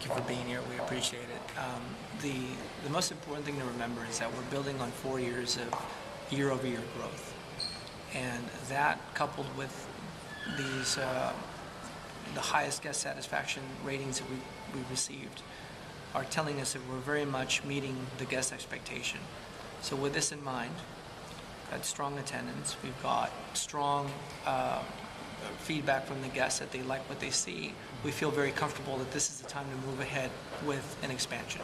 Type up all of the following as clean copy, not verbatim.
Thank you for being here. We appreciate it. The most important thing to remember is that we're building on 4 years of year-over-year growth, and that coupled with these the highest guest satisfaction ratings that we've received are telling us that we're very much meeting the guest expectation. So with this in mind, we've got strong attendance, we've got strong feedback from the guests that they like what they see. We feel very comfortable that this is the time to move ahead with an expansion.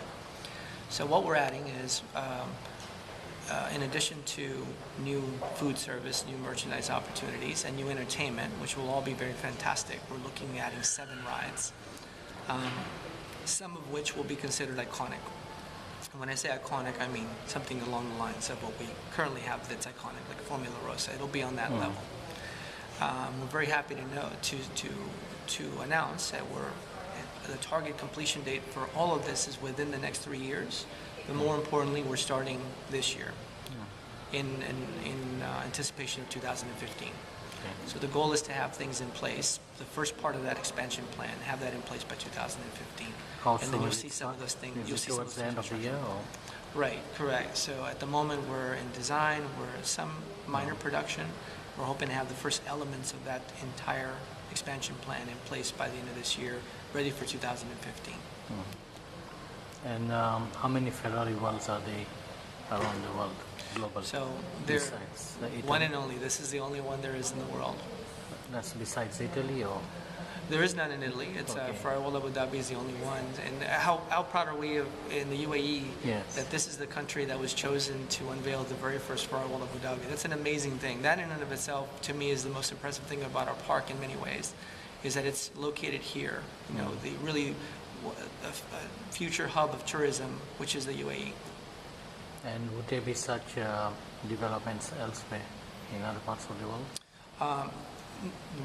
So what we're adding is, in addition to new food service, new merchandise opportunities, and new entertainment, which will all be very fantastic, we're looking at adding 7 rides, some of which will be considered iconic. And when I say iconic, I mean something along the lines of what we currently have that's iconic, like Formula Rosa. It'll be on that level. We're very happy to know to announce that the target completion date for all of this is within the next 3 years. But more importantly, we're starting this year in anticipation of 2015. Okay. So the goal is to have things in place, the first part of that expansion plan, have that in place by 2015. Also, and then you'll see some of those things. You'll see towards the end of the year? Or? Right, correct. So at the moment we're in design, we're in some minor production. We're hoping to have the first elements of that entire expansion plan in place by the end of this year, ready for 2015. And how many Ferrari worlds are they around the world, global? So they're one and only. This is the only one there is in the world. That's besides Italy, or? There is none in Italy. It's Farah Abu Dhabi is the only one. And how proud are we in the UAE that this is the country that was chosen to unveil the very first Farah Abu Dhabi. That's an amazing thing. That in and of itself, to me, is the most impressive thing about our park in many ways, is that it's located here. You know, the really a future hub of tourism, which is the UAE. And would there be such developments elsewhere in other parts of the world?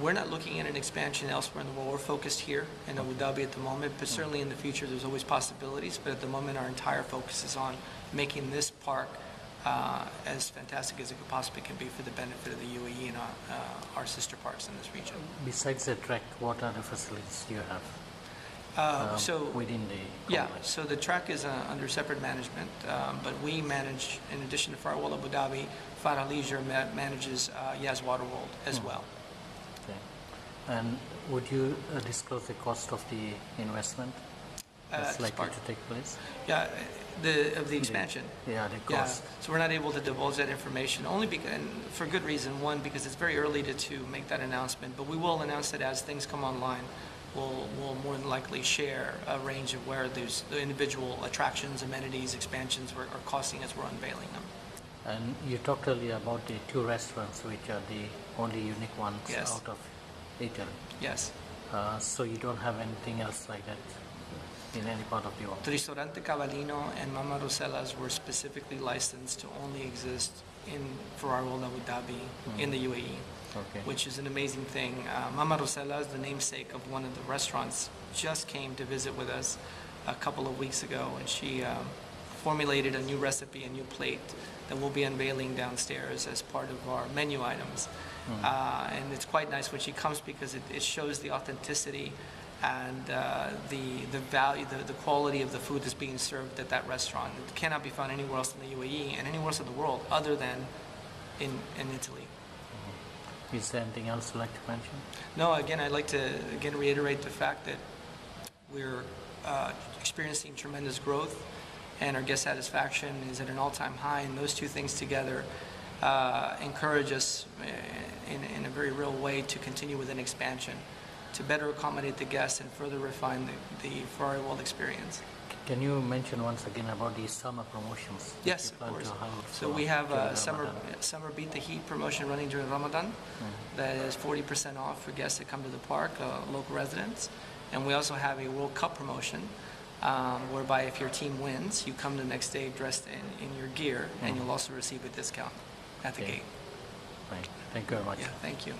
We're not looking at an expansion elsewhere in the world. We're focused here in Abu Dhabi at the moment, but certainly in the future there's always possibilities. But at the moment our entire focus is on making this park as fantastic as it could possibly can be for the benefit of the UAE and our sister parks in this region. Besides the track, what other facilities do you have? Within the complex? So the track is under separate management, but we manage, in addition to Farah Abu Dhabi, Farah Leisure manages Yas Water World as well. Okay. And would you disclose the cost of the investment that's likely to take place? Yeah, of the expansion. The cost. Yeah. So we're not able to divulge that information, only because, and for good reason. One, because it's very early to make that announcement, but we will announce it as things come online. We'll more than likely share a range of where the individual attractions, amenities, expansions are costing as we're unveiling them. And you talked earlier about the 2 restaurants, which are the only unique ones out of Italy. Yes. So you don't have anything else like that in any part of the world? The Ristorante Cavallino and Mama Rosella's were specifically licensed to only exist in Ferrari Abu Dhabi in the UAE. Okay. Which is an amazing thing. Mama Rosella is the namesake of one of the restaurants, just came to visit with us a couple of weeks ago, and she formulated a new recipe, a new plate that we'll be unveiling downstairs as part of our menu items. And it's quite nice when she comes because it shows the authenticity and the value, the quality of the food that's being served at that restaurant. It cannot be found anywhere else in the UAE and anywhere else in the world other than in Italy. Is there anything else you'd like to mention? No, again, I'd like to reiterate the fact that we're experiencing tremendous growth and our guest satisfaction is at an all-time high, and those two things together encourage us in a very real way to continue with an expansion, to better accommodate the guests and further refine the Ferrari World experience. Can you mention once again about the summer promotions? Yes, of course. So we have a summer Beat the Heat promotion running during Ramadan. That is 40% off for guests that come to the park, local residents. And we also have a World Cup promotion whereby if your team wins, you come the next day dressed in your gear and you'll also receive a discount at the gate. Right. Thank you very much. Yeah, thank you.